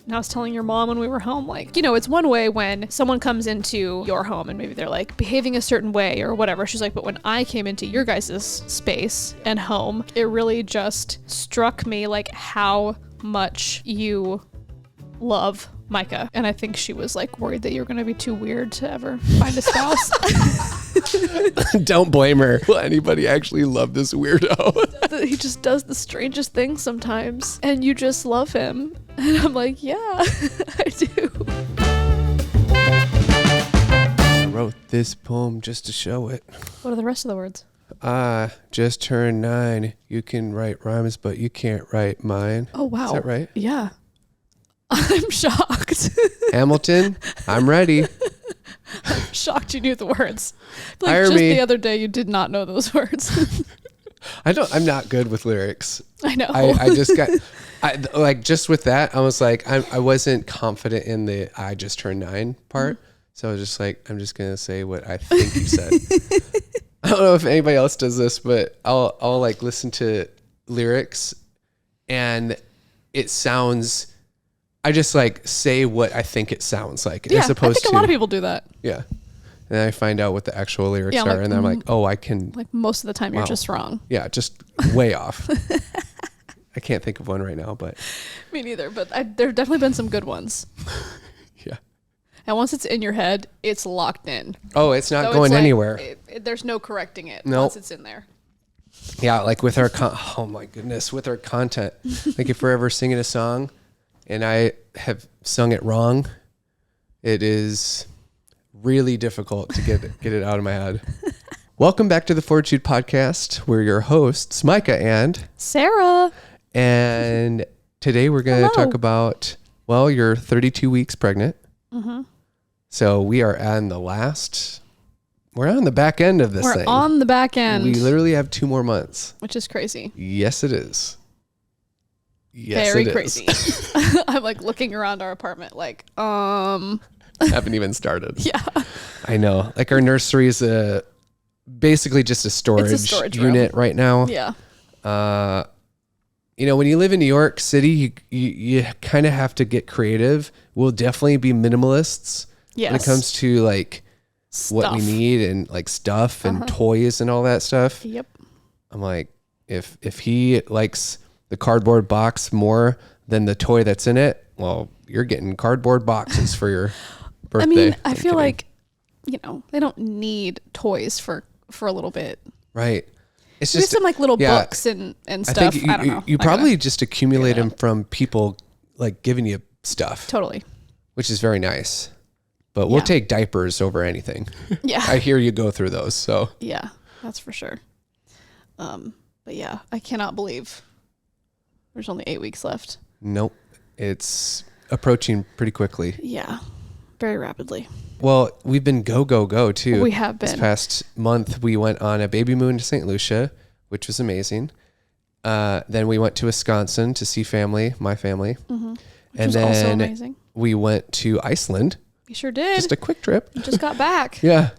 And I was telling your mom when we were home, like, you know, it's one way when someone comes into your home and maybe they're like behaving a certain way or whatever. She's like, but when I came into your guys' space and home, it really just struck me like how much you love Micah. And I think she was like worried that you're going to be too weird to ever find a spouse. Don't blame her. Will anybody actually love this weirdo? He just does the strangest things sometimes and you just love him. And I'm like, yeah, I do. I wrote this poem just to show it. What are the rest of the words? Just turned 9. You can write rhymes, but you can't write mine. Oh, wow. Is that right? Yeah. I'm shocked. Hamilton, I'm ready. I'm shocked you knew the words. Like Hire just me. the other day you did not know those words. I'm not good with lyrics. I know. I just got, like just with that, I was like, I wasn't confident in the I just turned 9 part. So I was just like, I'm just going to say what I think you said. I don't know if anybody else does this, but I'll like listen to lyrics and it sounds, I just like say what I think it sounds like. Yeah, as opposed I think a lot of people do that. Yeah. And then I find out what the actual lyrics are. Like, and then I'm like, oh, I can. Like most of the time you're just wrong. Yeah, just way off. I can't think of one right now, but. Me neither, but there have definitely been some good ones. Yeah. And once it's in your head, it's locked in. Oh, it's not So going it's like, anywhere. There's no correcting it Nope. once it's in there. Yeah, like with our, oh my goodness, with our content. Like if we're ever singing a song and I have sung it wrong, it is really difficult to get it out of my head. Welcome back to the Fortitude podcast. We're your hosts, Micah and Sarah. And today we're going to talk about, well, you're 32 weeks pregnant. Mm-hmm. So we are on we're on the back end of this thing. We're on the back end. We literally have 2 more months. Which is crazy. Yes, it is. Yes, Very it crazy. I'm like looking around our apartment like, Haven't even started. Yeah. I know. Like our nursery is basically just a storage unit room right now. Yeah. You know, when you live in New York City, you kind of have to get creative. We'll definitely be minimalists when it comes to like what we need and like stuff and toys and all that stuff. Yep. I'm like, if he likes the cardboard box more than the toy that's in it, well, you're getting cardboard boxes for your birthday. I mean, I feel like, you know, they don't need toys for a little bit. Right. It's Maybe just some like little books and stuff. I think I don't know. You probably just accumulate them from people like giving you stuff. Totally. Which is very nice. But we'll take diapers over anything. Yeah. I hear you go through those. So yeah, that's for sure. But yeah, I cannot believe there's only 8 weeks left. Nope. It's approaching pretty quickly. Yeah. Very rapidly. Well, we've been go too. We have been. This past month, we went on a baby moon to St. Lucia, which was amazing. Then we went to Wisconsin to see my family. Mm-hmm. Which was also amazing. We went to Iceland. We sure did. Just a quick trip. We just got back. Yeah.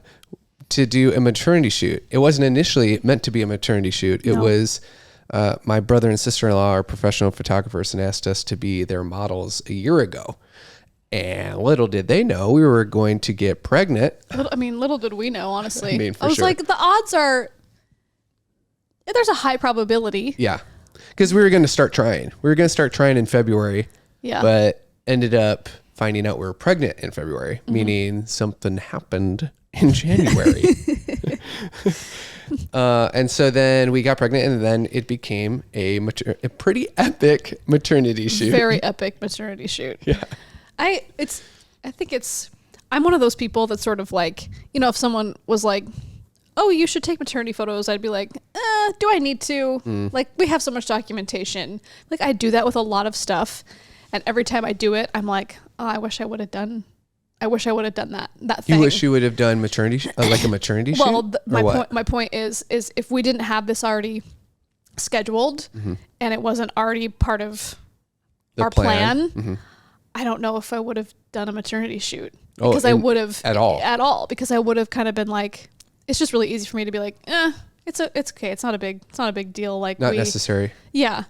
To do a maternity shoot. It wasn't initially meant to be a maternity shoot. It was my brother and sister-in-law are professional photographers and asked us to be their models a year ago. And little did they know we were going to get pregnant. Little did we know, honestly. I was like, the odds are, there's a high probability. Yeah. Because we were going to start trying. We were going to start trying in February. Yeah. But ended up finding out we were pregnant in February, meaning something happened in January. And so then we got pregnant, and then it became a pretty epic maternity shoot. Very epic maternity shoot. Yeah. I'm one of those people that sort of like, you know, if someone was like, oh, you should take maternity photos, I'd be like, do I need to? Like, we have so much documentation. Like, I do that with a lot of stuff. And every time I do it, I'm like, oh, I wish I would have done that thing. You wish you would have done maternity, like a maternity shoot? Well, my point is if we didn't have this already scheduled and it wasn't already part of our plan, I don't know if I would have done a maternity shoot because I would have at all because I would have kind of been like, it's just really easy for me to be like, it's okay. It's not a big deal. Like not necessary. Yeah.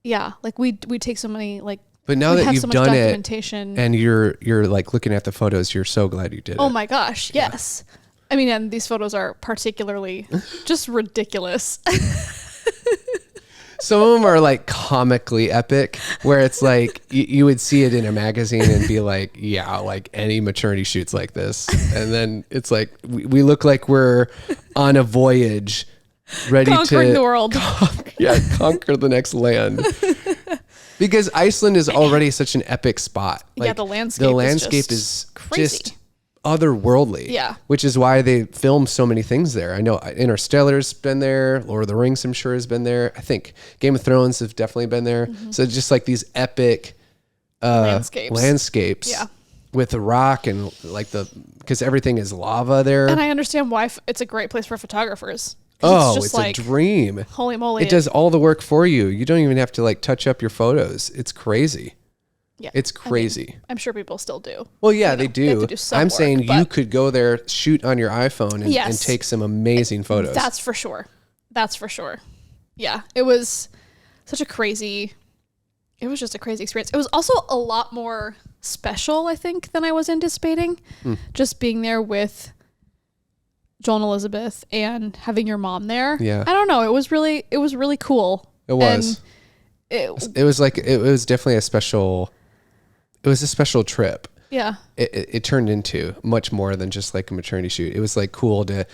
Yeah. Like we take so many like But now We that have you've so much done it documentation. and you're like looking at the photos, you're so glad you did Oh it. my gosh, yes. I mean, and these photos are particularly just ridiculous. Some of them are like comically epic, where it's like you would see it in a magazine and be like, yeah, like any maternity shoots like this. And then it's like we look like we're on a voyage ready Conquering to the world. conquer the next land. Because Iceland is already such an epic spot. Yeah, Like, the landscape the is landscape just is crazy. just otherworldly. Yeah. Which is why they film so many things there. I know Interstellar's been there. Lord of the Rings, I'm sure, has been there. I think Game of Thrones have definitely been there. So just like these epic landscapes. Yeah. With the rock and like because everything is lava there. And I understand why it's a great place for photographers. Oh, just it's like, a dream. holy moly. It does all the work for you. You don't even have to like touch up your photos. It's crazy. Yeah, It's crazy. I'm sure people still do. Well, yeah, they They have do. to do some I'm work, saying you but- could go there, shoot on your iPhone, and Yes. take some amazing photos. That's for sure. That's for sure. Yeah, it was such a crazy, it was just a crazy experience. It was also a lot more special, I think, than I was anticipating. Just being there with Joel and Elizabeth and having your mom there. Yeah. I don't know. It was really cool. It was. And It was like it was definitely a special. It was a special trip. yeah. It turned into much more than just like a maternity shoot. It was like cool to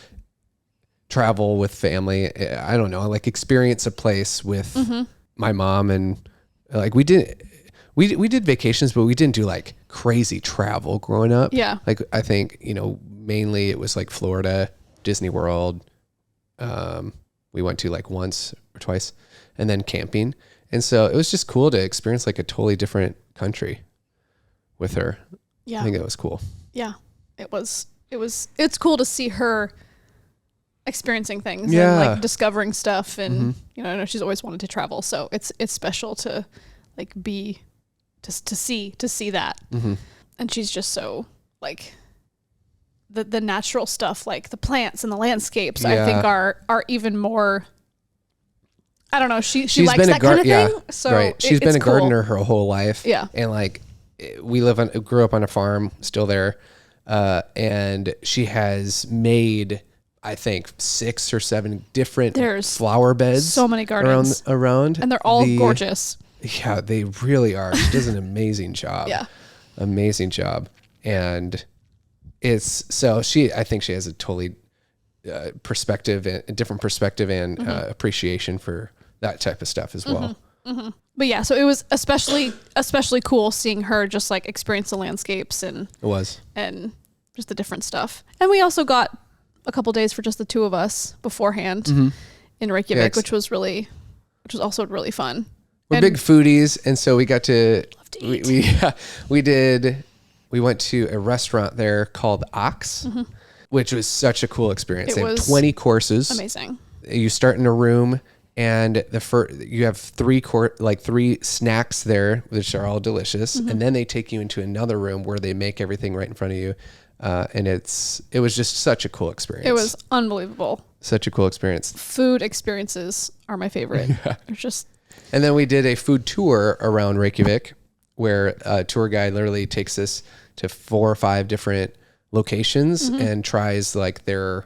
travel with family. I don't know, like experience a place with my mom, and like we did vacations, but we didn't do like crazy travel growing up. Yeah. Like I think, mainly it was like Florida, Disney World. We went to like once or twice, and then camping. And so it was just cool to experience like a totally different country with her. Yeah. I think it was cool. Yeah. It's cool to see her experiencing things Yeah. and like discovering stuff, and I know she's always wanted to travel, so it's special to like be to see that. And she's just so like the natural stuff, like the plants and the landscapes, I think are even more, I don't know, she likes been that kind of thing. So right. She's been it's a cool. gardener her whole life. Yeah. And like grew up on a farm, still there. And she has made, I think, 6 or 7 different There's flower beds. so many gardens. around. And they're all gorgeous. Yeah, they really are. She does an amazing job. Yeah. Amazing job. And I think she has a totally a different perspective and appreciation for that type of stuff as well. But yeah, so it was especially cool seeing her just like experience the landscapes and It was. just the different stuff. And we also got a couple days for just the two of us beforehand in Reykjavik, which was also really fun. We're big foodies, and so we got to eat. we went to a restaurant there called Ox, which was such a cool experience. They have 20 courses. Amazing. You start in a room, and you have 3 snacks there, which are all delicious, and then they take you into another room where they make everything right in front of you, and it was just such a cool experience. It was unbelievable. Such a cool experience. Food experiences are my favorite. They're just. And then we did a food tour around Reykjavik, where a tour guide literally takes us to 4 or 5 different locations and tries like their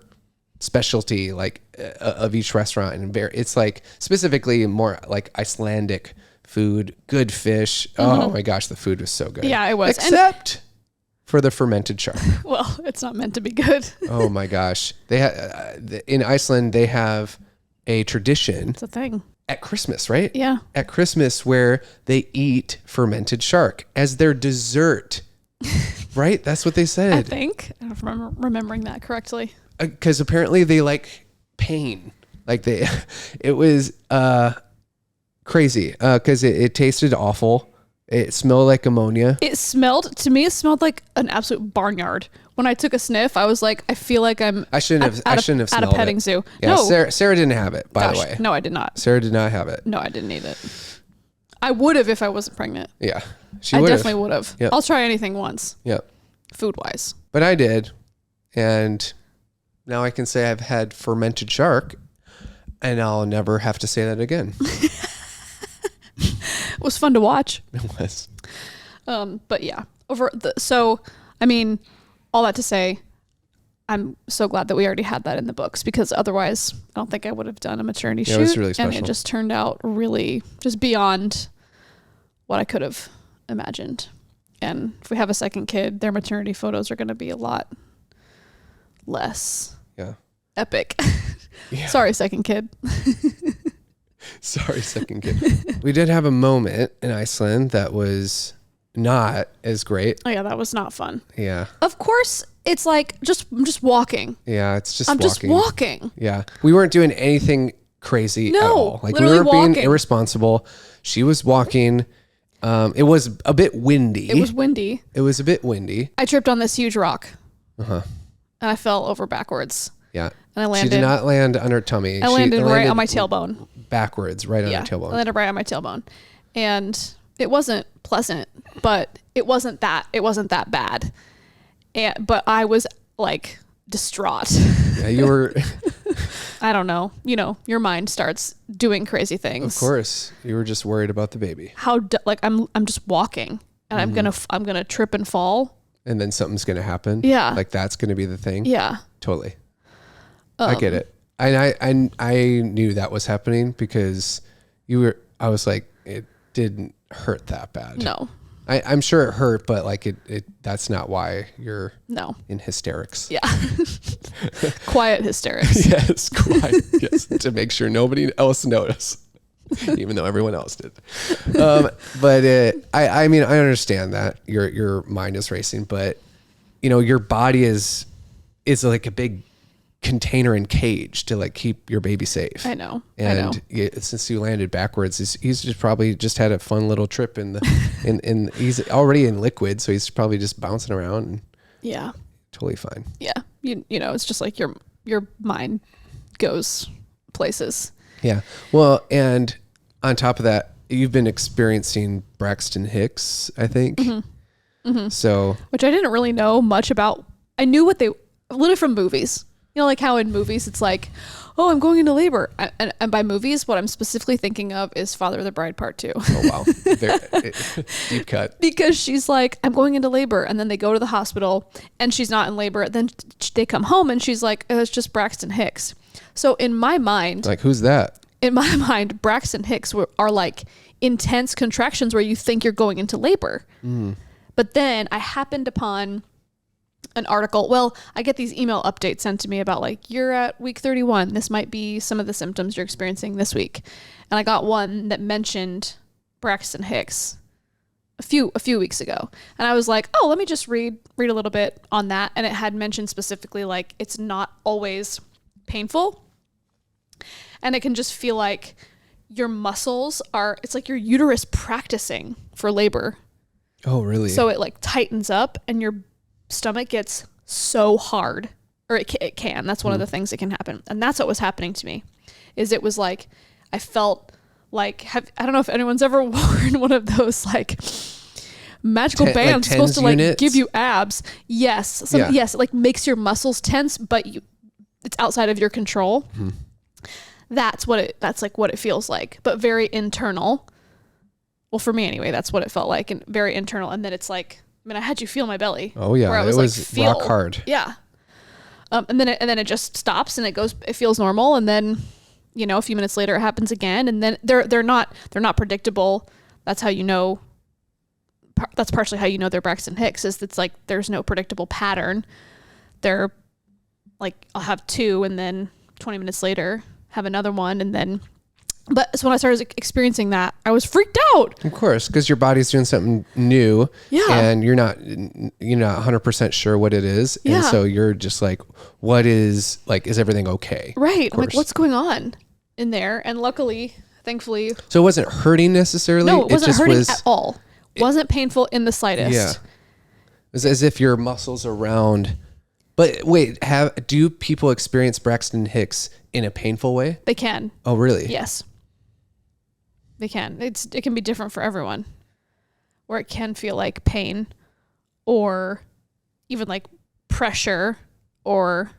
specialty, like of each restaurant. And it's like specifically more like Icelandic food, good fish. Oh my gosh, the food was so good. Yeah, it was. Except for the fermented shark. Well, it's not meant to be good. Oh my gosh. In Iceland, they have a tradition. It's a thing. At Christmas, right? Yeah. At Christmas, where they eat fermented shark as their dessert. Right? That's what they I said. think. I don't remember remembering that correctly. Because apparently they like pain. Like it was crazy. Because it tasted awful. It smelled like ammonia. To me, it smelled like an absolute barnyard. When I took a sniff, I was like, I feel like I shouldn't have smelled at a petting zoo. Yeah, No. Sarah didn't have it, by the way. No, I did not. Sarah did not have it. No, I didn't eat it. I would have if I wasn't pregnant. Yeah. I definitely would have. Yep. I'll try anything once. Yep. Food-wise. But I did. And now I can say I've had fermented shark, and I'll never have to say that again. It was fun to watch. It was. But yeah, so, I mean, all that to say, I'm so glad that we already had that in the books, because otherwise I don't think I would have done a maternity shoot. It was really special. And it just turned out really just beyond what I could have imagined. And if we have a second kid, their maternity photos are going to be a lot less epic. Yeah. Sorry, second kid. Sorry, second kid. We did have a moment in Iceland that was not as great. Oh yeah, that was not fun. Yeah. Of course, it's like I'm just walking. Yeah, it's just I'm just walking. Yeah. We weren't doing anything crazy at all. Like, we weren't being irresponsible. She was walking. It was a bit windy. It was windy. It was a bit windy. I tripped on this huge rock. And I fell over backwards. Yeah. And I landed. She did not land on her tummy. I landed right on my tailbone. Backwards, right on her tailbone. I landed right on my tailbone. And it wasn't pleasant, but it wasn't that bad. But I was like distraught. Yeah, you were. I don't know. You know, your mind starts doing crazy things. Of course, you were just worried about the baby. I'm just walking, and I'm gonna trip and fall, and then something's gonna happen. Yeah, like that's gonna be the thing. Yeah, totally. I get it. And I knew that was happening because I was like, it didn't hurt that bad. No. I'm sure it hurt, but like that's not why you're in hysterics. Yeah. Quiet hysterics. Yes, quiet. Yes, to make sure nobody else noticed, even though everyone else did. But I mean, I understand that your mind is racing, but you know, your body is like a big container and cage to like keep your baby safe. I know. And since you landed backwards, he's just probably just had a fun little trip in he's already in liquid, so he's probably just bouncing around. And yeah. Totally fine. Yeah. You know, it's just like your mind goes places. Yeah. Well, and on top of that, you've been experiencing Braxton Hicks, I think. Mm-hmm. Mm-hmm. So, which I didn't really know much about. I knew what literally from movies. You know, like how in movies it's like, oh, I'm going into labor. And by movies, what I'm specifically thinking of is Father of the Bride Part 2. Oh, wow. Deep cut. Because she's like, I'm going into labor. And then they go to the hospital and she's not in labor. Then they come home and she's like, oh, it's just Braxton Hicks. So in my mind. Like, who's that? In my mind, Braxton Hicks are like intense contractions where you think you're going into labor. Mm. But then I happened upon an article. Well, I get these email updates sent to me about like, you're at week 31. This might be some of the symptoms you're experiencing this week. And I got one that mentioned Braxton Hicks a few weeks ago. And I was like, oh, let me just read a little bit on that. And it had mentioned specifically like it's not always painful. And it can just feel like your muscles it's like your uterus practicing for labor. Oh, really? So it like tightens up and your stomach gets so hard, or it can. That's one of the things that can happen. And that's what was happening to me. It was like, I felt like, I don't know if anyone's ever worn one of those like magical bands like supposed to like units? Give you abs. Yes. Yes. It like makes your muscles tense, but it's outside of your control. Mm-hmm. That's like what it feels like, but very internal. Well, for me anyway, that's what it felt like, and very internal. And then it's like, I mean, I had you feel my belly. Oh yeah, where I was, rock hard. Yeah. And then it just stops and it feels normal. And then, you know, a few minutes later it happens again. And then they're not predictable. That's how you know. That's partially how you know they're Braxton Hicks, is it's like there's no predictable pattern. They're like, I'll have two and then 20 minutes later have another one, and then. But so when I started experiencing that, I was freaked out. Of course, because your body's doing something new, and you're not 100% sure what it is, and so you're just like, "What is everything okay?" Right? I'm like, what's going on in there? And luckily, thankfully, so it wasn't hurting necessarily. No, it wasn't hurting at all. It wasn't painful in the slightest. Yeah, it was as if your muscles around. But wait, do people experience Braxton Hicks in a painful way? They can. Oh, really? Yes. They can. It can be different for everyone, where it can feel like pain or even like pressure, or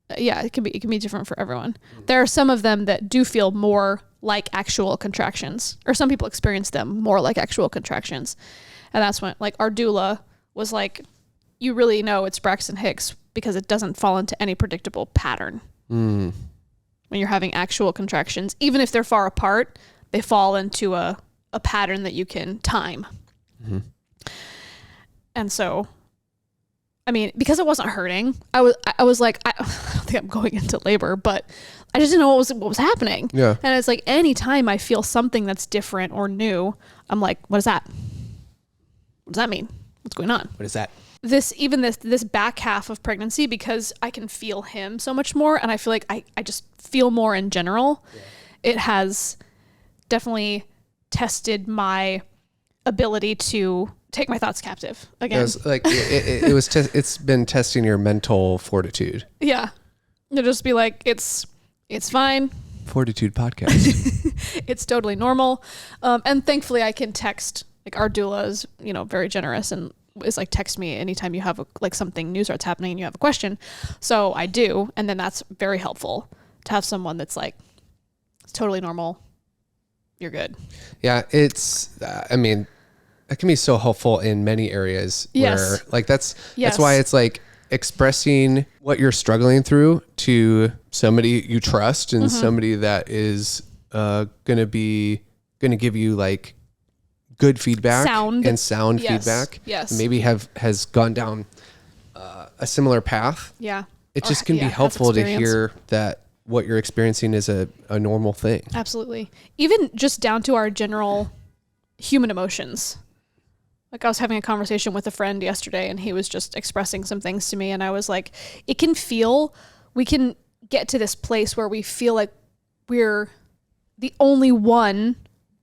it can be different for everyone. There are some of them that do feel more like actual contractions, or some people experience them more like actual contractions. And that's when like our doula was like, you really know it's Braxton Hicks because it doesn't fall into any predictable pattern. When you're having actual contractions, even if they're far apart, they fall into a pattern that you can time. And so, I mean, because it wasn't hurting, I was like, I don't think I'm going into labor, but I just didn't know what was happening. Yeah. And it's like, anytime I feel something that's different or new, I'm like, what is that? What does that mean? What's going on? What is that? This back half of pregnancy, because I can feel him so much more, and I feel like I just feel more in general. Yeah. It has definitely tested my ability to take my thoughts captive again. It was like it's been testing your mental fortitude. Yeah. It'll just be like, it's fine. Fortitude podcast. It's totally normal. And thankfully I can text, like our doula is, very generous and is like, text me anytime you have something new starts happening and you have a question. So I do. And then that's very helpful to have someone that's like, it's totally normal. You're good. Yeah. It's, I mean, that can be so helpful in many areas where like, that's why it's like expressing what you're struggling through to somebody you trust and somebody that is, going to give you like good feedback and sound feedback. Yes. Maybe has gone down a similar path. Yeah. It just can be helpful to hear that what you're experiencing is a normal thing. Absolutely. Even just down to our general human emotions. Like I was having a conversation with a friend yesterday and he was just expressing some things to me. And I was like, we can get to this place where we feel like we're the only one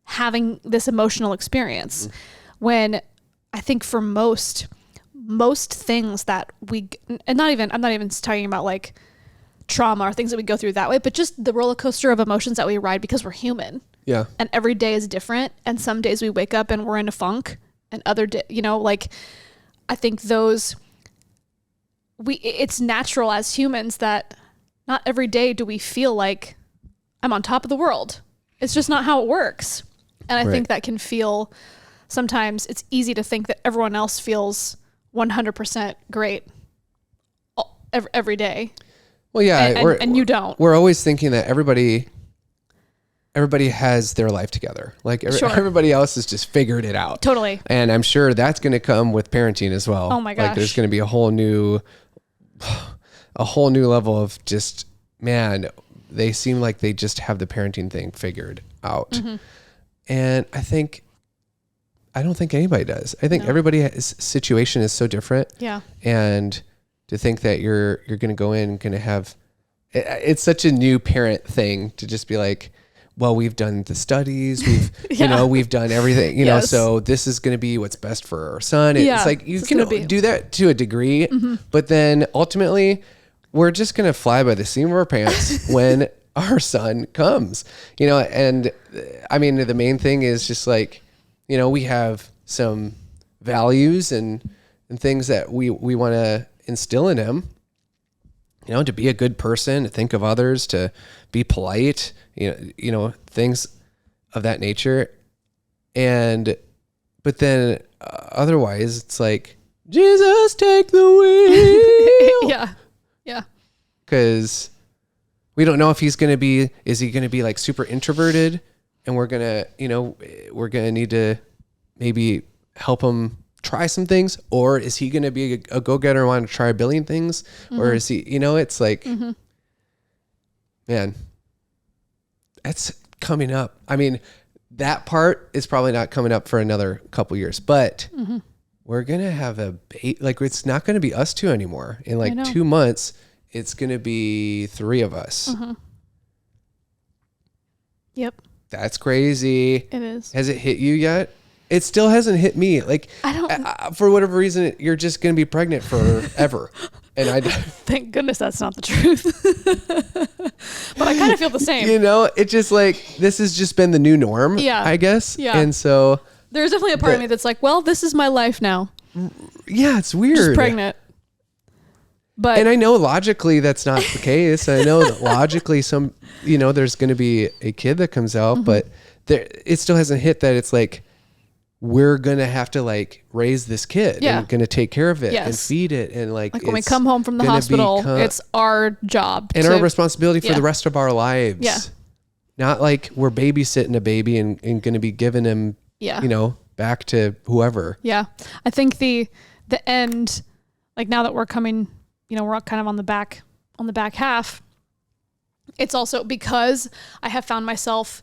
having this emotional experience, when I think for most things that I'm not even talking about like trauma or things that we go through that way, but just the roller coaster of emotions that we ride because we're human. Yeah. And every day is different. And some days we wake up and we're in a funk, and other day, I think it's natural as humans that not every day do we feel like I'm on top of the world. It's just not how it works. And I think that can feel, sometimes it's easy to think that everyone else feels 100% great every day. Well, yeah. And you don't. We're always thinking that everybody has their life together. Like everybody else has just figured it out. Totally. And I'm sure that's going to come with parenting as well. Oh my gosh. Like there's going to be a whole new level of just, man, they seem like they just have the parenting thing figured out. And I don't think anybody does. I think everybody's situation is so different. Yeah. And to think that you're going to go in and going to have, it's such a new parent thing to just be like, well, we've done the studies, we've done everything, you know, so this is going to be what's best for our son. It's like, you can do that to a degree, but then ultimately we're just going to fly by the seam of our pants when our son comes, and I mean, the main thing is just like, we have some values and things that we want to instill in him, to be a good person, to think of others, to be polite, things of that nature. But then otherwise it's like, Jesus, take the wheel. Yeah. Cause we don't know if is he going to be like super introverted, and we're going to need to maybe help him try some things, or is he going to be a go-getter and want to try a billion things? Or is he, it's like, man, that's coming up. I mean, that part is probably not coming up for another couple years, but we're going to have it's not going to be us two anymore. In like 2 months, it's going to be 3 of us. Yep. That's crazy. It is. Has it hit you yet? It still hasn't hit me. Like, I don't, for whatever reason, you're just going to be pregnant forever. And thank goodness that's not the truth. But I kind of feel the same. It's just like, this has just been the new norm, I guess. Yeah. And so there's definitely a part of me that's like, well, this is my life now. Yeah, it's weird. Just pregnant. And I know logically that's not the case. I know that logically there's going to be a kid that comes out, but it still hasn't hit that it's like, we're going to have to like raise this kid Yeah. and going to take care of it and Yes. feed it. And like Like when we it's come home from the gonna hospital, become- it's our job and to, our responsibility for Yeah. the rest of our lives. Yeah. Not like we're babysitting a baby and going to be giving him, Yeah. you know, back to whoever. Yeah. I think the end, like now that we're coming, you know, we're all kind of on the back half. It's also because I have found myself,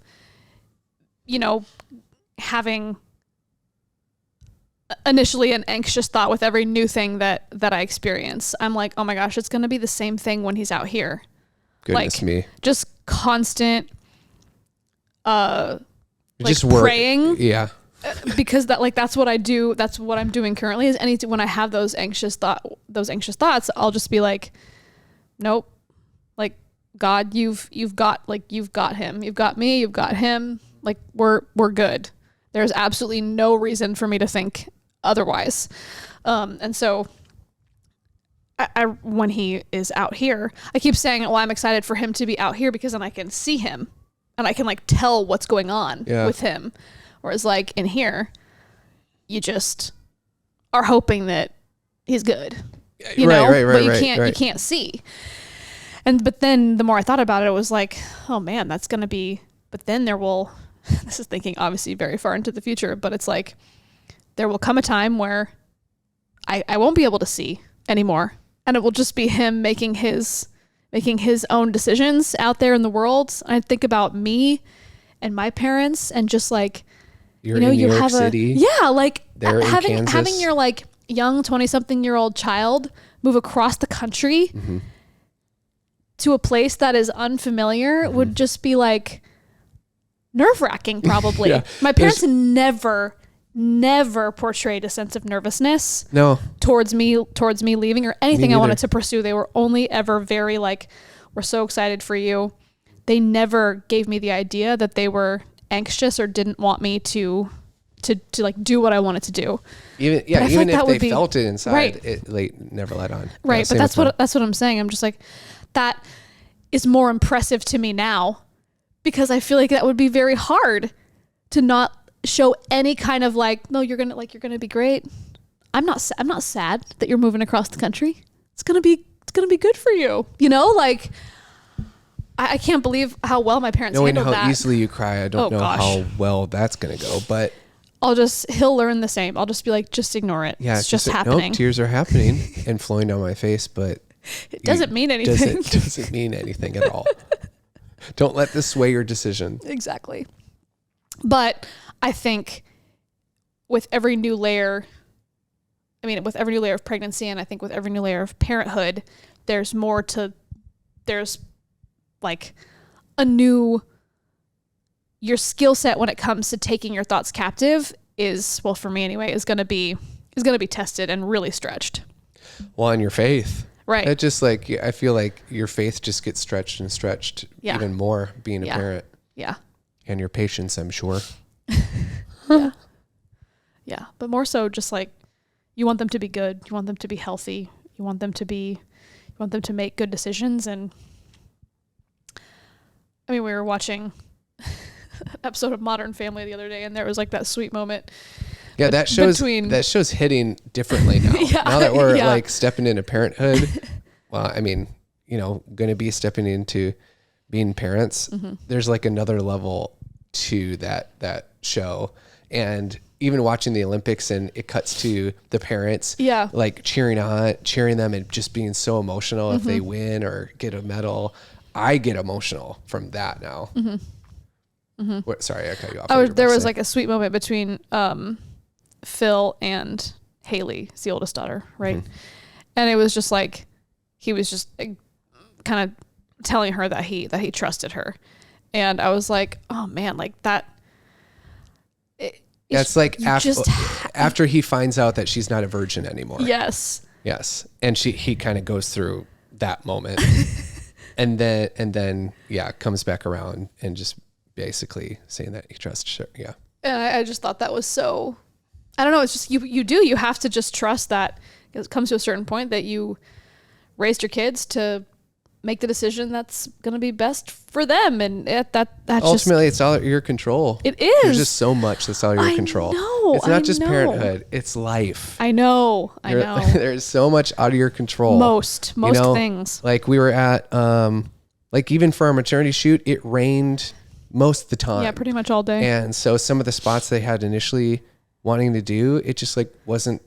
you know, having initially an anxious thought with every new thing that I experience. I'm like, oh my gosh, it's going to be the same thing when he's out here. Goodness like, me. Just constant, like just praying. Yeah. Because that's what I do. That's what I'm doing currently. Is when I have those anxious thoughts, I'll just be like, nope. Like, God, you've got him. You've got me. You've got him. Like, we're good. There's absolutely no reason for me to think otherwise. And so I when he is out here, I keep saying, well, I'm excited for him to be out here because then I can see him and I can like tell what's going on with him. Whereas like in here, you just are hoping that he's good, you know, but you can't see. But then the more I thought about it, it was like, oh man, that's going to be, but then this is thinking obviously very far into the future, but it's like, there will come a time where I won't be able to see anymore. And it will just be him making his own decisions out there in the world. I think about me and my parents and just like, You're in New York City. Like They're in Kansas. having your like young 20-something-year-old child move across the country to a place that is unfamiliar would just be like nerve-wracking probably. Yeah. My parents never portrayed a sense of nervousness towards me leaving or anything I wanted to pursue. They were only ever very like, we're so excited for you. They never gave me the idea that they were anxious or didn't want me to like do what I wanted to do. Even like if they felt it inside, right. it like never let on. Right. But that's what I'm saying. I'm just like, that is more impressive to me now because I feel like that would be very hard to not show any kind of like, no, you're going to be great. I'm not sad that you're moving across the country. It's going to be good for you. You know, like I can't believe how well my parents handled that. Knowing how easily you cry, I don't know how well that's going to go, but he'll learn the same. I'll just be like, just ignore it. Yeah, it's just happening. Nope, tears are happening and flowing down my face, but it doesn't mean anything. Doesn't mean anything at all. Don't let this sway your decision. Exactly. But I think with every new layer of pregnancy, and I think with every new layer of parenthood, there's like your skill set when it comes to taking your thoughts captive is, well, for me anyway, is going to be tested and really stretched. Well, and your faith. Right. It just like, I feel like your faith just gets stretched and stretched even more being a parent. Yeah. And your patience, I'm sure. Yeah. Yeah. But more so just like, you want them to be good. You want them to be healthy. You want them to make good decisions. And I mean, we were watching an episode of Modern Family the other day, and there was like that sweet moment. Yeah, that show's hitting differently now. Now that we're like stepping into parenthood. Well, I mean, you know, going to be stepping into being parents. There's like another level to that show, and even watching the Olympics, and it cuts to the parents, like cheering them, and just being so emotional if they win or get a medal. I get emotional from that now. Sorry, I cut you off. There was like a sweet moment between Phil and Haley, it's the oldest daughter, right? And it was just like, he was just kind of telling her that he trusted her. And I was like, oh man, like that. That's like after he finds out that she's not a virgin anymore. Yes. And he kind of goes through that moment and then comes back around and just basically saying that he trusts her. Yeah. And I just thought that was so, I don't know. It's just, you have to just trust that it comes to a certain point that you raised your kids to make the decision that's going to be best for them. And that's ultimately, it's all out of your control. It is. There's just so much that's out of your control. It's not just parenthood. It's life. I know. There's so much out of your control. Most things. Like we were at, like even for our maternity shoot, it rained most of the time. Yeah, pretty much all day. And so some of the spots they had initially wanting to do, it just like wasn't,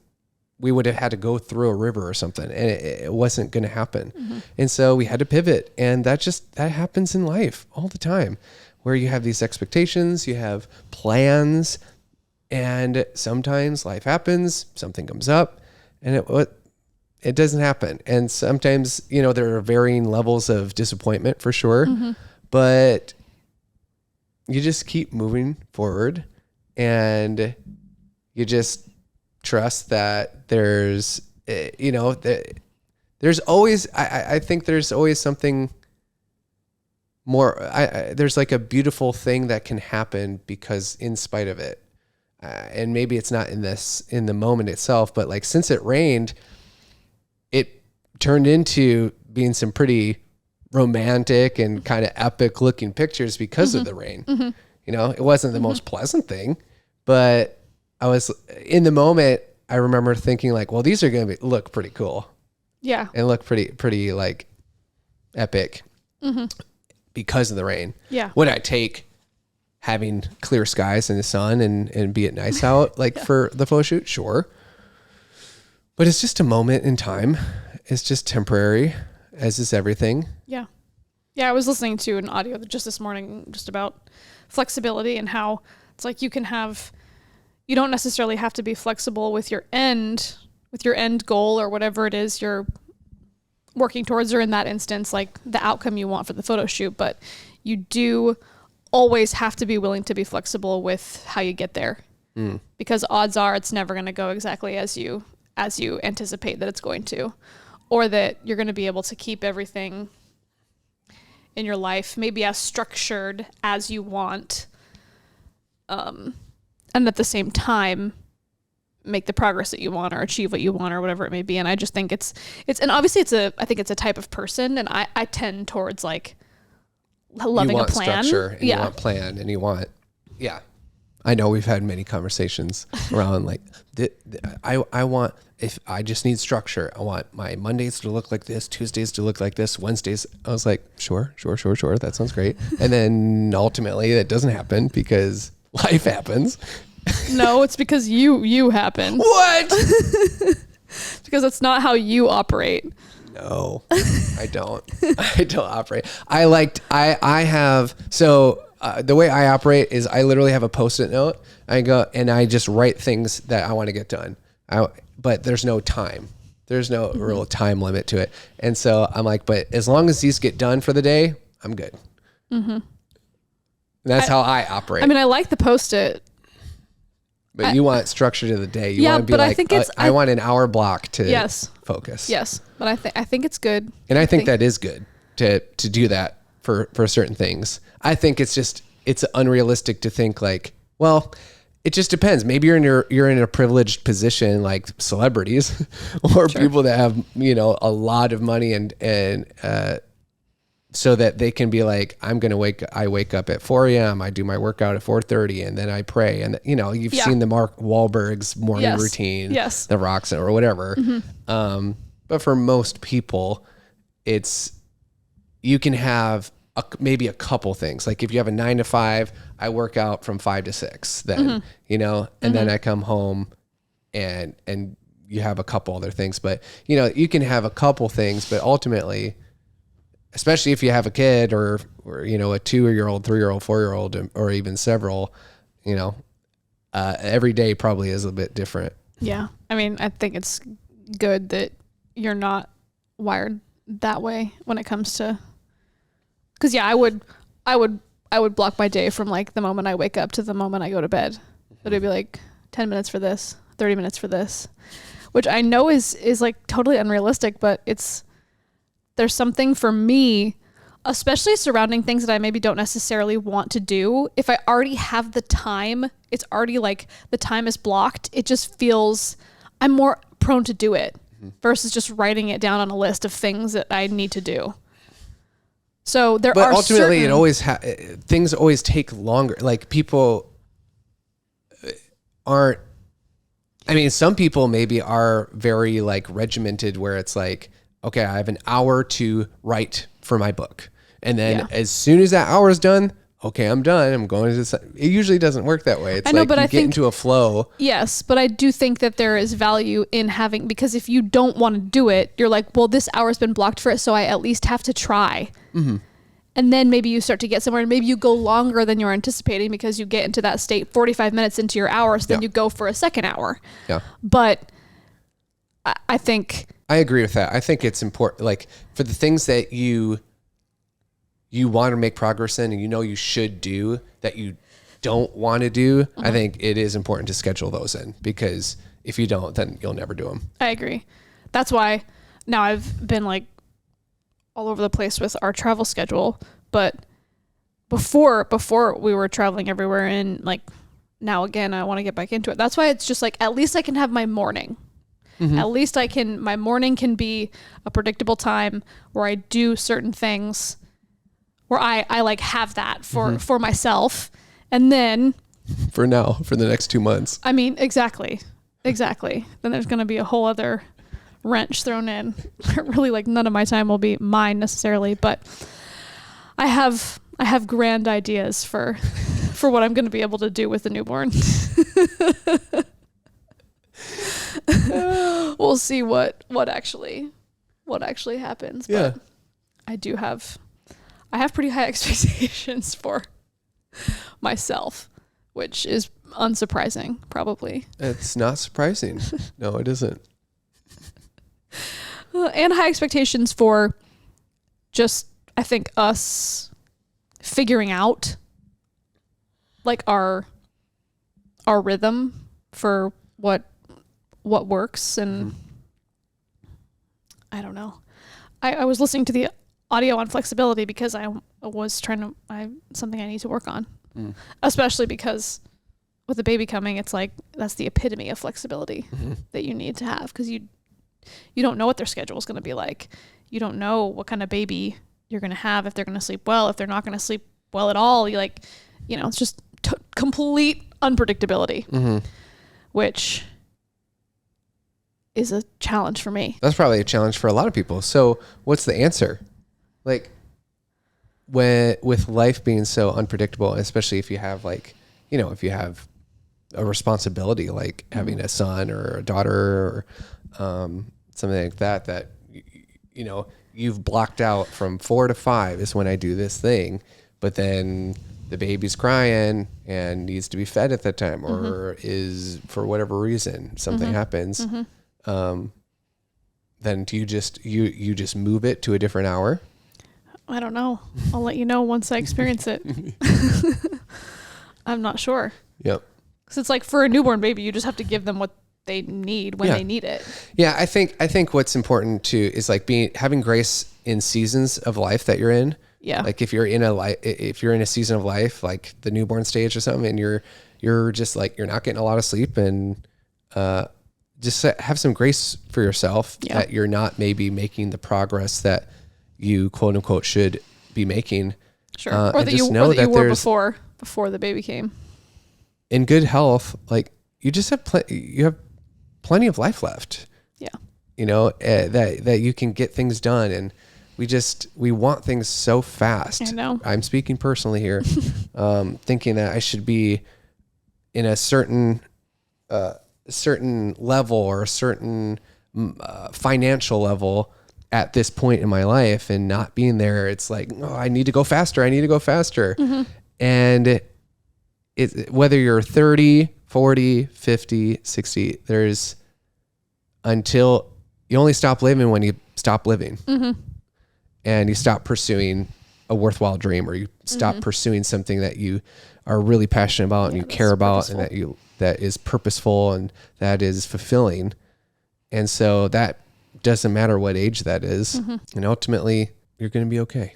we would have had to go through a river or something, and it wasn't going to happen. Mm-hmm. And so we had to pivot, and that happens in life all the time, where you have these expectations, you have plans, and sometimes life happens, something comes up, and it doesn't happen. And sometimes, there are varying levels of disappointment for sure, mm-hmm. but you just keep moving forward, and you just trust that there's always, I think there's always something more. There's like a beautiful thing that can happen because in spite of it, and maybe it's not in the moment itself, but like since it rained, it turned into being some pretty romantic and kind of epic looking pictures because mm-hmm. of the rain. Mm-hmm. It wasn't the mm-hmm. most pleasant thing, but I was in the moment. I remember thinking like, well, these are going to look pretty cool. Yeah. And look pretty like epic mm-hmm. because of the rain. Yeah. Would I take having clear skies and the sun and be it nice out like yeah. for the photo shoot? Sure. But it's just a moment in time. It's just temporary, as is everything. Yeah. Yeah. I was listening to an audio just this morning just about flexibility and how it's like you don't necessarily have to be flexible with your end goal or whatever it is you're working towards, or in that instance, like the outcome you want for the photo shoot, but you do always have to be willing to be flexible with how you get there. Because odds are it's never going to go exactly as you anticipate that it's going to, or that you're going to be able to keep everything in your life maybe as structured as you want, and at the same time make the progress that you want or achieve what you want or whatever it may be. And I just think it's and obviously I think it's a type of person, and I tend towards like loving a plan. Structure, and you want plan, and you want, I know we've had many conversations around like, I want, if I just need structure, I want my Mondays to look like this, Tuesdays to look like this, Wednesdays. I was like, sure. That sounds great. And then ultimately that doesn't happen because life happens. No, it's because you happen. What? Because it's not how you operate. No, I don't. I don't operate. The way I operate is I literally have a Post-it note. I go and I just write things that I want to get done. But there's no time. There's no mm-hmm. real time limit to it. And so I'm like, but as long as these get done for the day, I'm good. Mm-hmm. That's how I operate. I mean, I like the Post-it. But you want structure to the day. You want to be like, I want an hour block to focus. Yes, but I think it's good. And I think that is good to do that for certain things. I think it's unrealistic to think like, well, it just depends. Maybe you're in a privileged position like celebrities or people that have, a lot of money and so that they can be like, I wake up at 4 a.m. I do my workout at 4:30 and then I pray. And you've seen the Mark Wahlberg's morning routine, the Rock's or whatever. Mm-hmm. But for most people, you can have maybe a couple things. Like if you have a 9 to 5, I work out from 5 to 6 then, mm-hmm. And mm-hmm. then I come home and you have a couple other things, but you can have a couple things, but ultimately, especially if you have a kid or a 2-year-old, 3-year-old, 4-year-old, or even several, every day probably is a bit different. Yeah. I mean, I think it's good that you're not wired that way when it comes to, cause I would block my day from like the moment I wake up to the moment I go to bed. But it'd be like 10 minutes for this, 30 minutes for this, which I know is like totally unrealistic, but there's something for me, especially surrounding things that I maybe don't necessarily want to do. If I already have the time, it's already like the time is blocked. It just feels, I'm more prone to do it versus just writing it down on a list of things that I need to do. So there but are ultimately certain, it always things always take longer. Like people aren't, I mean, some people maybe are very like regimented where it's like, okay, I have an hour to write for my book. And then as soon as that hour is done, okay, I'm done. I'm going to, it usually doesn't work that way. It's I know, like but you I get think, into a flow. yes, but I do think that there is value in having, because if you don't want to do it, you're like, well, this hour's been blocked for it, so I at least have to try. Mm-hmm. And then maybe you start to get somewhere, and maybe you go longer than you're anticipating because you get into that state 45 minutes into your hour, so then you go for a second hour. Yeah. But I think... I agree with that. I think it's important, like for the things that you want to make progress in and you should do that you don't want to do, I think it is important to schedule those in, because if you don't, then you'll never do them. I agree. That's why now I've been like all over the place with our travel schedule, but before we were traveling everywhere, and like now again I want to get back into it. That's why it's just like at least I can have my morning. Mm-hmm. At least my morning can be a predictable time where I do certain things, where I like have that for myself. And then for the next 2 months. I mean, exactly. Then there's going to be a whole other wrench thrown in. Really, like none of my time will be mine necessarily, but I have grand ideas for what I'm going to be able to do with the newborn. We'll see what actually happens. Yeah. But I have pretty high expectations for myself, which is unsurprising, probably. It's not surprising. No, it isn't. And high expectations for just, I think, us figuring out like our rhythm for what works. And I don't know. I was listening to the audio on flexibility because I was something I need to work on, especially because with a baby coming, it's like, that's the epitome of flexibility that you need to have, because you don't know what their schedule is going to be like. You don't know what kind of baby you're going to have, if they're going to sleep well, if they're not going to sleep well at all. It's just complete unpredictability, which is a challenge for me. That's probably a challenge for a lot of people. So what's the answer? Like, with life being so unpredictable, especially if you have if you have a responsibility, like having a son or a daughter or something like that you've blocked out from 4 to 5 is when I do this thing, but then the baby's crying and needs to be fed at that time, or is, for whatever reason, something happens. Then do you just move it to a different hour? I don't know. I'll let you know once I experience it. I'm not sure. Yep. Because it's like for a newborn baby, you just have to give them what they need when they need it. Yeah, I think what's important too is like having grace in seasons of life that you're in. Yeah. Like if you're in a season of life, like the newborn stage or something, and you're just like, you're not getting a lot of sleep, and just have some grace for yourself that you're not maybe making the progress that you quote unquote should be making. Sure. Or that you were before the baby came. In good health, like you just have plenty of life left. Yeah. That you can get things done, and we want things so fast. I know. I'm speaking personally here, thinking that I should be in a certain level or a certain financial level at this point in my life, and not being there. It's like, oh, I need to go faster. And whether you're 30, 40, 50, 60, until you only stop living when you stop living, and you stop pursuing a worthwhile dream, or you stop pursuing something that you are really passionate about and you care about, purposeful. And that is purposeful and that is fulfilling. And so that doesn't matter what age that is. And ultimately you're going to be okay.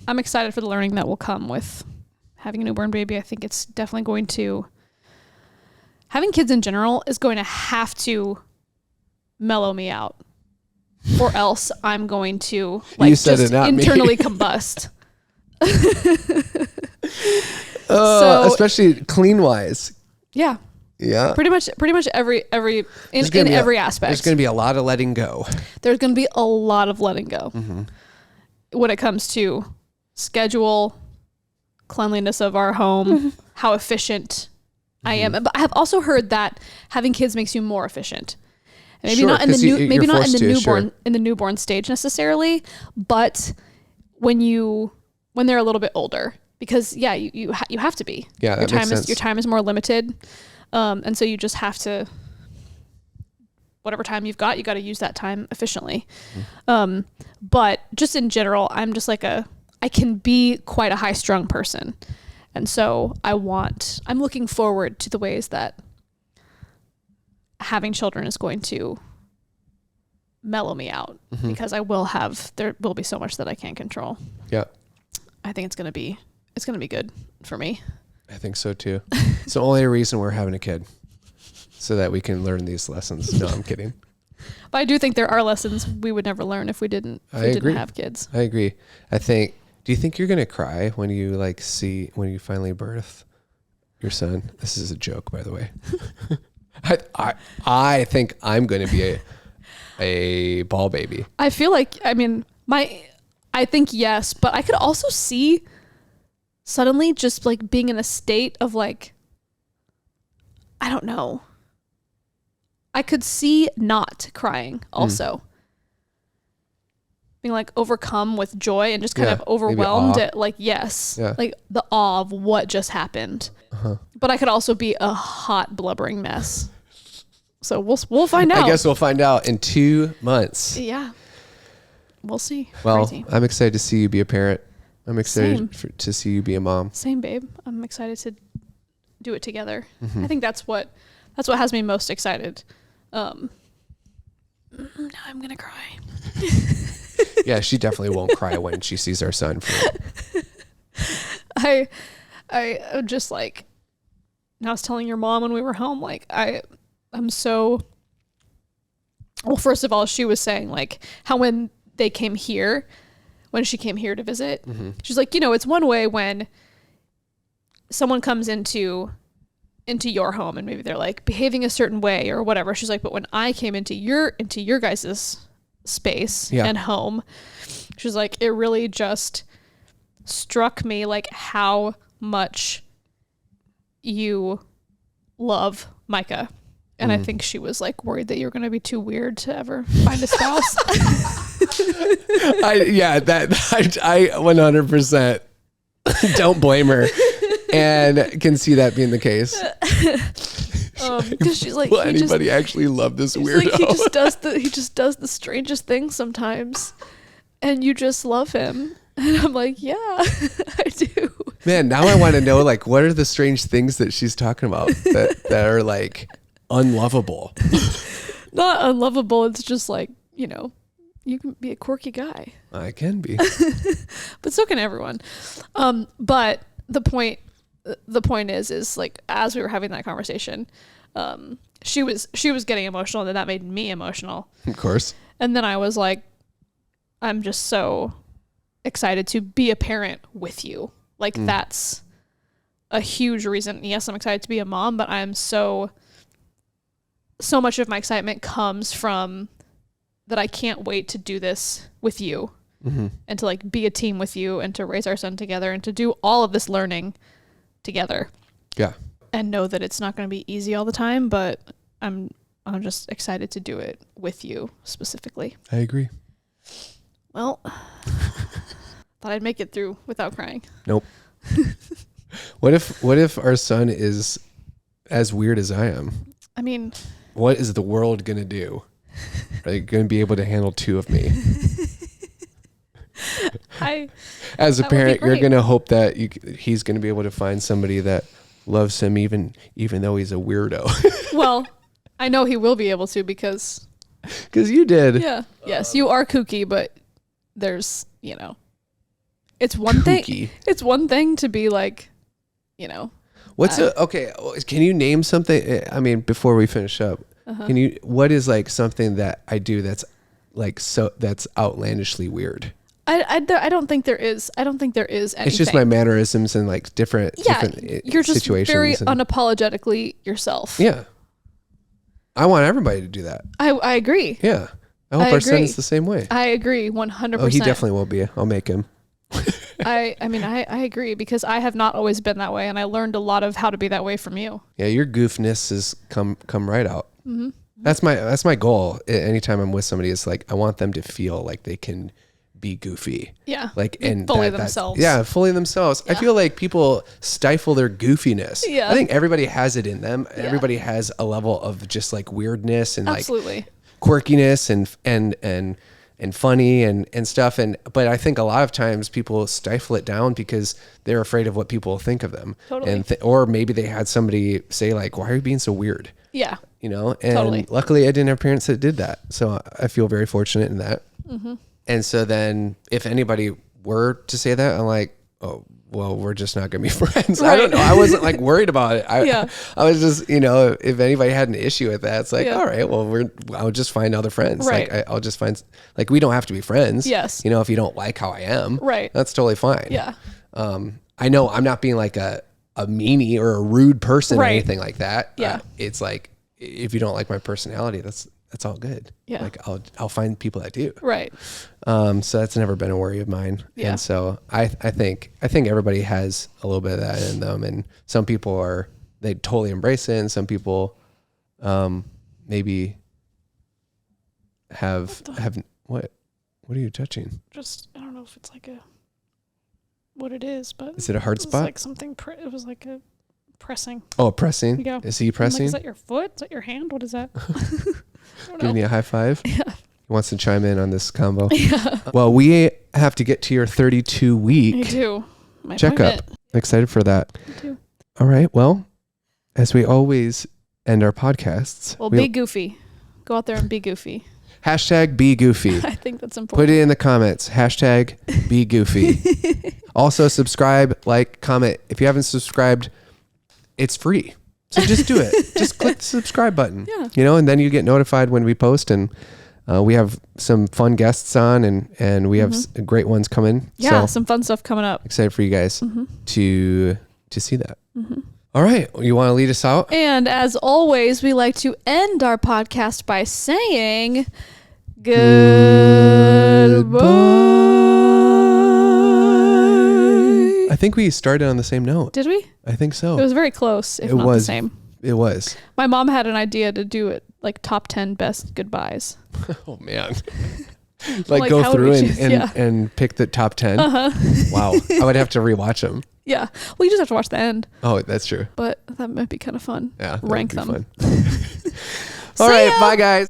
I'm excited for the learning that will come with having a newborn baby. I think it's definitely having kids in general is going to have to mellow me out. or else I'm going to You said just it, not me. internally combust. So especially clean wise. yeah, Yeah. pretty much every in There's gonna be every aspect. There's going to be a lot of letting go. There's going to be a lot of letting go when it comes to schedule, cleanliness of our home, how efficient I am. But I have also heard that having kids makes you more efficient. Maybe Sure, not in the 'cause new, you're maybe not in forced the to, newborn sure. in the newborn stage necessarily, but when they're a little bit older, because you have to be. Yeah, that makes sense. Your time is more limited, and so you just have to. Whatever time you got to use that time efficiently. But just in general, I'm just like I can be quite a high strung person. And so I'm looking forward to the ways that having children is going to mellow me out because there will be so much that I can't control. Yeah. I think it's going to be good for me. I think so too. It's the only reason we're having a kid, so that we can learn these lessons. No, I'm kidding. But I do think there are lessons we would never learn if we didn't have kids. I agree. Do you think you're going to cry when you when you finally birth your son? This is a joke, by the way. I think I'm going to be a ball baby. I feel like, I think yes, but I could also see suddenly just like being in a state of like, I don't know. I could see not crying also. Being like overcome with joy and just kind of overwhelmed at like, yes, like the awe of what just happened. But I could also be a hot blubbering mess. So we'll find out. I guess we'll find out in 2 months. Yeah. We'll see. Well, Crazy. I'm excited to see you be a parent. I'm excited to see you be a mom. Same, babe. I'm excited to do it together. I think that's what has me most excited. Now I'm gonna cry. Yeah, she definitely won't cry when she sees our son. I just like, I was telling your mom when we were home, like I'm so, well, first of all, she was saying like how when she came here to visit, she's like, it's one way when someone comes into your home and maybe they're like behaving a certain way or whatever. She's like, but when I came into your guys' space and home, she's like, it really just struck me like how much you love Micah. And I think she was like worried that you were going to be too weird to ever find a spouse. I 100% don't blame her and can see that being the case. Because she's like, will anybody actually love this weirdo? Like, he just does the strangest things sometimes, and you just love him. And I'm like, yeah, I do. Man, now I want to know, like, what are the strange things that she's talking about that are like unlovable? Not unlovable. It's just like, you can be a quirky guy. I can be, but so can everyone. But the point is like, as we were having that conversation, she was getting emotional, and then that made me emotional. Of course. And then I was like, I'm just so excited to be a parent with you. Like that's a huge reason. Yes, I'm excited to be a mom, but I'm so much of my excitement comes from that I can't wait to do this with you and to like be a team with you and to raise our son together and to do all of this learning together. Yeah. And know that it's not going to be easy all the time, but I'm just excited to do it with you specifically. I agree. Well, thought I'd make it through without crying. Nope. What if our son is as weird as I am? I mean, what is the world going to do? Are they going to be able to handle two of me? As a parent, you're going to hope that he's going to be able to find somebody that loves him even though he's a weirdo. Well, I know he will be able to because you did. Yeah. Yes, you are kooky, but there's, it's one thing. It's one thing to be like, okay, can you name something? I mean, before we finish up, what is like something that I do that's so that's outlandishly weird. I don't think there is. I don't think there is anything. It's just my mannerisms and like different you're just situations. very unapologetically yourself. Yeah. I want everybody to do that. I agree. Yeah. I hope our son is the same way. I agree 100%. Oh, he definitely will be. I'll make him. I mean, I agree because I have not always been that way, and I learned a lot of how to be that way from you. Yeah, your goofness has come right out. Mm-hmm. That's my goal. Anytime I'm with somebody, is like I want them to feel like they can be goofy. Yeah. Like and fully themselves. Fully themselves. Yeah. I feel like people stifle their goofiness. Yeah. I think everybody has it in them. Yeah. Everybody has a level of just like weirdness and absolutely. Like quirkiness and funny and stuff. But I think a lot of times people stifle it down because they're afraid of what people think of them. Totally. Or maybe they had somebody say like, why are you being so weird? Yeah. You know, and luckily I didn't have parents that did that. So I feel very fortunate in that. Mm-hmm. And so then if anybody were to say that, I'm like, oh, well, we're just not going to be friends. Right. I don't know. I wasn't like worried about it. I was just, if anybody had an issue with that, it's like, all right, well, I'll just find other friends. Right. Like I'll just find, like, we don't have to be friends. Yes. If you don't like how I am, right. That's totally fine. Yeah. I know I'm not being like a meanie or a rude person or anything like that. Yeah. It's like, if you don't like my personality, that's all good. Yeah. Like I'll find people that do. Right. So that's never been a worry of mine. Yeah. And so I think everybody has a little bit of that in them, and some people they totally embrace it, and some people maybe have what are you touching? Just I don't know if it's like what it is, but is it a hard spot? Like something it was like a pressing. Oh, pressing? Yeah. Is he pressing? Like, is that your foot? Is that your hand? What is that? Giving you a high five? Yeah. He wants to chime in on this combo. Yeah. Well, we have to get to your 32-week I do. checkup. I'm excited for that. Me too. All right. Well, as we always end our podcasts. Well, be goofy. Go out there and be goofy. Hashtag be goofy. I think that's important. Put it in the comments. Hashtag be goofy. Also subscribe, like, comment. If you haven't subscribed, it's free. So just do it. Just click the subscribe button. Yeah. And then you get notified when we post, and we have some fun guests on, and we have great ones coming. Yeah, so some fun stuff coming up. Excited for you guys to see that. Mm-hmm. All right. You want to lead us out? And as always, we like to end our podcast by saying goodbye. I think we started on the same note. Did we? I think so. It was very close, if not the same. It was. My mom had an idea to do it like top 10 best goodbyes. Oh, man. like go through and pick the top 10? Uh-huh. Wow. I would have to rewatch them. Yeah. Well, you just have to watch the end. Oh, that's true. But that might be kind of fun. Yeah. Rank them. All right. Bye, guys.